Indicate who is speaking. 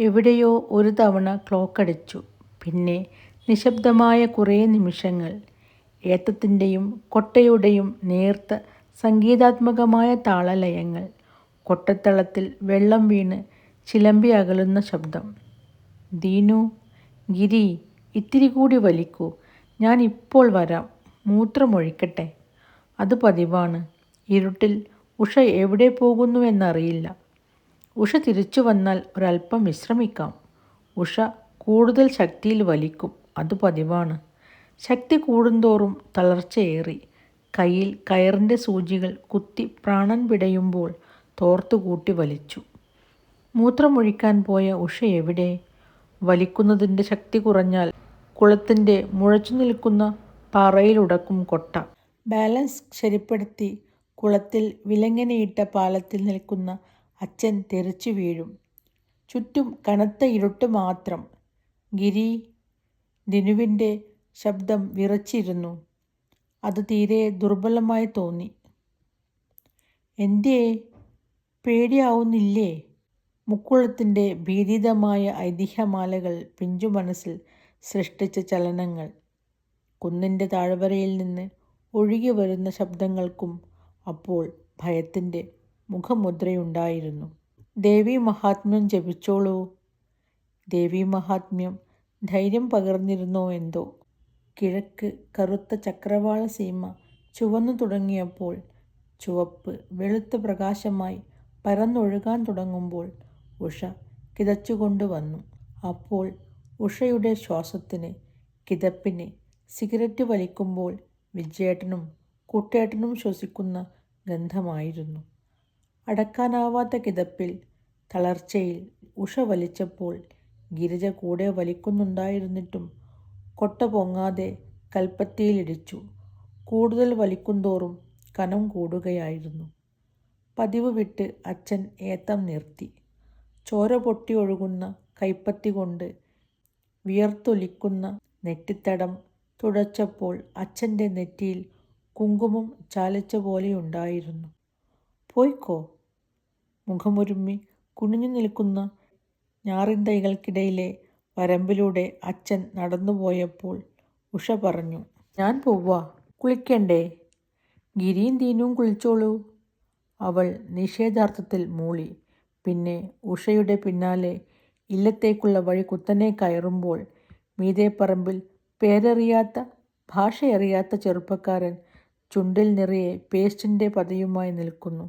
Speaker 1: എവിടെയോ ഒരു തവണ ക്ലോക്കടിച്ചു. പിന്നെ നിശബ്ദമായ കുറേ നിമിഷങ്ങൾ. ഏത്തത്തിൻ്റെയും കൊട്ടയുടെയും നേർത്ത സംഗീതാത്മകമായ താളലയങ്ങൾ. കൊട്ടത്തളത്തിൽ വെള്ളം വീണ് ചിലമ്പി അകലുന്ന ശബ്ദം. ദീനു, ഗിരി, ഇത്തിരി കൂടി വലിക്കൂ, ഞാൻ ഇപ്പോൾ വരാം, മൂത്രമൊഴിക്കട്ടെ. അത് പതിവാണ്. ഇരുട്ടിൽ ഉഷ എവിടെ പോകുന്നുവെന്നറിയില്ല. ഉഷ തിരിച്ചു വന്നാൽ ഒരല്പം വിശ്രമിക്കാം. ഉഷ കൂടുതൽ ശക്തിയിൽ വലിക്കും. അത് പതിവാണ്. ശക്തി കൂടുന്തോറും തളർച്ചയേറി. കയ്യിൽ കയറിൻ്റെ സൂചികൾ കുത്തി പ്രാണൻ പിടയുമ്പോൾ തോർത്തുകൂട്ടി വലിച്ചു. മൂത്രമൊഴിക്കാൻ പോയ ഉഷ എവിടെ? വലിക്കുന്നതിൻ്റെ ശക്തി കുറഞ്ഞാൽ കുളത്തിൻ്റെ മുഴച്ചു നിൽക്കുന്ന പാറയിലുടക്കും കൊട്ട. ബാലൻസ് ശരിപ്പെടുത്തി കുളത്തിൽ വിലങ്ങനെയിട്ട പാലത്തിൽ നിൽക്കുന്ന അച്ഛൻ തെറിച്ചു വീഴും. ചുറ്റും കനത്ത ഇരുട്ട് മാത്രം. ഗിരി. ദിനുവിൻ്റെ ശബ്ദം വിറച്ചിരുന്നു. അത് തീരെ ദുർബലമായി തോന്നി. എന്തേ, പേടിയാവുന്നില്ലേ? മുക്കുളത്തിൻ്റെ ഭീതിതമായ ഐതിഹ്യമാലകൾ പിഞ്ചു മനസ്സിൽ സൃഷ്ടിച്ച ചലനങ്ങൾ. കുന്നിൻ്റെ താഴ്വരയിൽ നിന്ന് ഒഴുകി വരുന്ന ശബ്ദങ്ങൾക്കും അപ്പോൾ ഭയത്തിൻ്റെ മുഖമുദ്രയുണ്ടായിരുന്നു. ദേവീ മഹാത്മ്യം ജപിച്ചോളൂ. ദേവീ മഹാത്മ്യം ധൈര്യം പകർന്നിരുന്നോ എന്തോ. കിഴക്ക് കറുത്ത ചക്രവാള സീമ ചുവന്നു തുടങ്ങിയപ്പോൾ, ചുവപ്പ് വെളുത്ത പ്രകാശമായി പരന്നൊഴുകാൻ തുടങ്ങുമ്പോൾ ഉഷ കിതച്ചുകൊണ്ട് വന്നു. അപ്പോൾ ഉഷയുടെ ശ്വാസത്തിന്, കിതപ്പിന് സിഗരറ്റ് വലിക്കുമ്പോൾ വിജയേട്ടനും കുട്ടേട്ടനും ശ്വസിക്കുന്ന ഗന്ധമായിരുന്നു. അടക്കാനാവാത്ത കിതപ്പിൽ, തളർച്ചയിൽ ഉഷ വലിച്ചപ്പോൾ ഗിരിജ കൂടെ വലിക്കുന്നുണ്ടായിരുന്നിട്ടും കൊട്ട പൊങ്ങാതെ കൽപ്പത്തിയിലിടിച്ചു. കൂടുതൽ വലിക്കുന്തോറും കനം കൂടുകയായിരുന്നു. പതിവ് വിട്ട് അച്ഛൻ ഏത്തം നിർത്തി. ചോര പൊട്ടി ഒഴുകുന്ന കൈപ്പത്തി കൊണ്ട് വിയർത്തൊലിക്കുന്ന നെറ്റിത്തടം തുടച്ചപ്പോൾ അച്ഛൻ്റെ നെറ്റിയിൽ കുങ്കുമം ചാലിച്ച പോലെയുണ്ടായിരുന്നു. പോയിക്കോ. മുഖമുരുമ്മി കുനിഞ്ഞു നിൽക്കുന്ന ഞാറിൻതൈകൾക്കിടയിലെ വരമ്പിലൂടെ അച്ഛൻ നടന്നുപോയപ്പോൾ ഉഷ പറഞ്ഞു, ഞാൻ പോവാ. കുളിക്കണ്ടേ? ഗിരിയും ദീനുവും കുളിച്ചോളൂ. അവൾ നിഷേധാർത്ഥത്തിൽ മൂളി. പിന്നെ ഉഷയുടെ പിന്നാലെ ഇല്ലത്തേക്കുള്ള വഴി കുത്തനെ കയറുമ്പോൾ മീതെപ്പറമ്പിൽ പേരറിയാത്ത, ഭാഷയറിയാത്ത ചെറുപ്പക്കാരൻ ചുണ്ടിൽ നിറയെ പേസ്റ്റിൻ്റെ പതയുമായി നിൽക്കുന്നു.